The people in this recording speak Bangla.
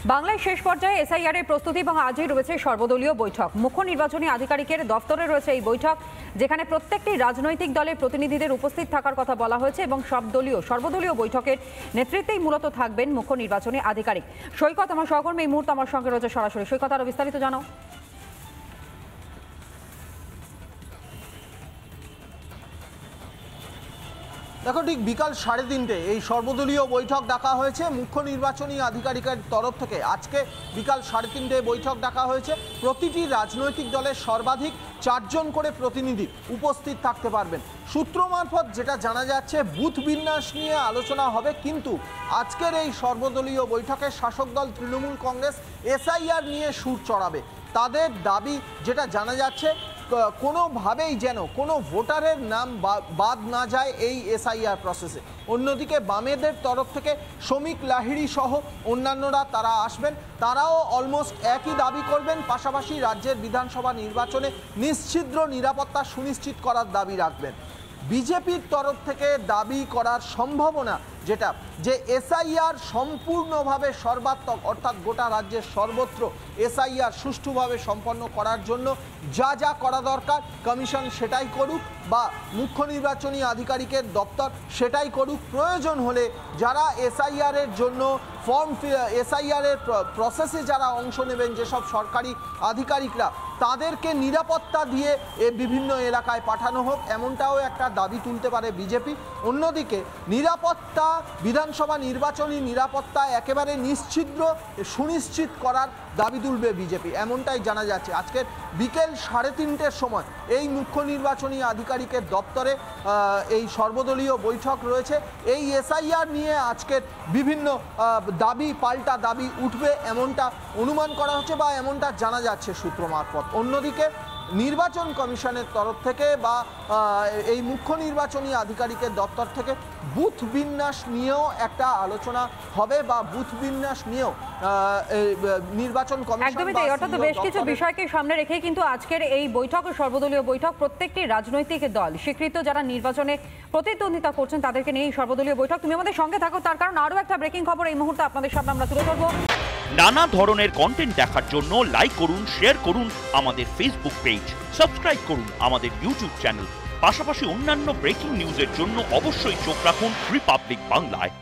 বাংলায় শেষ পর্যায়ে এসআইআর এর প্রস্তুতি এবং আজই রয়েছে সর্বদলীয় বৈঠক। মুখ্য নির্বাচনী আধিকারিকের দফতরে রয়েছে এই বৈঠক, যেখানে প্রত্যেকটি রাজনৈতিক দলের প্রতিনিধিদের উপস্থিত থাকার কথা বলা হয়েছে এবং সর্বদলীয় বৈঠকের নেতৃত্বেই মূলত থাকবেন মুখ্য নির্বাচনী আধিকারিক। সৈকত আমার সহকর্মী এই মুহূর্তে আমার সঙ্গে রয়েছে সরাসরি। সৈকত, আরো বিস্তারিত জানাও। দেখো, ঠিক বিকাল 3:30 এই সর্বদলীয় বৈঠক ডাকা হয়েছে মুখ্য নির্বাচনী আধিকারিকের তরফ থেকে। আজকে বিকাল 3:30 বৈঠক ডাকা হয়েছে। প্রতিটি রাজনৈতিক দলের সর্বাধিক 4 জন করে প্রতিনিধি উপস্থিত থাকতে পারবেন। সূত্র মারফত যেটা জানা যাচ্ছে, বুথ বিন্যাস নিয়ে আলোচনা হবে, কিন্তু আজকের এই সর্বদলীয় বৈঠকে শাসক দল তৃণমূল কংগ্রেস এসআইআর নিয়ে সুর চড়াবে। তাদের দাবি যেটা জানা যাচ্ছে, কোনোভাবেই যেন কোনো ভোটারের নাম বাদ না যায় এই এসআইআর প্রসেসে। অন্যদিকে বামেদের তরফ থেকে শ্রমিক লাহিড়ী সহ অন্যান্যরা তারা আসবেন, তারাও অলমোস্ট একই দাবি করবেন। পাশাপাশি রাজ্যের বিধানসভা নির্বাচনে নিশ্ছিদ্র নিরাপত্তা সুনিশ্চিত করার দাবি রাখবেন। বিজেপির তরফ থেকে দাবি করার সম্ভাবনা যেটা, যে এসআইআর সম্পূর্ণভাবে সর্বাত্মক, অর্থাৎ গোটা রাজ্যের সর্বত্র এসআইআর সুষ্ঠুভাবে সম্পন্ন করার জন্য যা যা করা দরকার কমিশন সেটাই করুক, বা মুখ্য নির্বাচনী আধিকারিকের দপ্তর সেটাই করুক। প্রয়োজন হলে যারা এসআইআর এর জন্য এসআইআর এর প্রসেসে যারা অংশ নেবেন, যেসব সরকারি আধিকারিকরা, তাদেরকে নিরাপত্তা দিয়ে বিভিন্ন এলাকায় পাঠানো হোক, এমনটাও একটা দাবি তুলতে পারে বিজেপি। অন্যদিকে নিরাপত্তা, বিধানসভা নির্বাচনী নিরাপত্তা একেবারে নিশ্চিদ্র সুনিশ্চিত করার দাবি তুলবে বিজেপি, এমনটাই জানা যাচ্ছে। আজকের বিকেল 3:30-র সময় এই মুখ্য নির্বাচনী আধিকারিকের দপ্তরে এই সর্বদলীয় বৈঠক রয়েছে। এই এসআইআর নিয়ে আজকের বিভিন্ন দাবি পাল্টা দাবি উঠবে, এমনটা অনুমান করা হচ্ছে বা এমনটা জানা যাচ্ছে সূত্র মারফত। অন্যদিকে নির্বাচন কমিশনের তরফ থেকে বা এই মুখ্য নির্বাচনী আধিকারিকের দপ্তর থেকে বুথ বিন্যাস নিয়েও একটা আলোচনা হবে, বা বুথ বিন্যাস নিয়েও নির্বাচন কমিশন, একদমই তাই। অর্থাৎ বেশ কিছু বিষয়কে সামনে রেখে কিন্তু আজকের এই বৈঠক, সর্বদলীয় বৈঠক, প্রত্যেকটি রাজনৈতিক দল স্বীকৃত যারা নির্বাচনে প্রতিদ্বন্দ্বিতা করছেন তাদেরকে নিয়ে এই সর্বদলীয় বৈঠক। তুমি আমাদের সঙ্গে থাকো, তার কারণ আরও একটা ব্রেকিং খবর এই মুহূর্তে আপনাদের সামনে আমরা তুলে ধরবো। নানা ধরনের কন্টেন্ট দেখার জন্য লাইক করুন, শেয়ার করুন আমাদের ফেসবুক পেজ, সাবস্ক্রাইব করুন আমাদের ইউটিউব চ্যানেল। পাশাপাশি অন্যান্য ব্রেকিং নিউজের জন্য অবশ্যই চোখ রাখুন রিপাবলিক বাংলায়।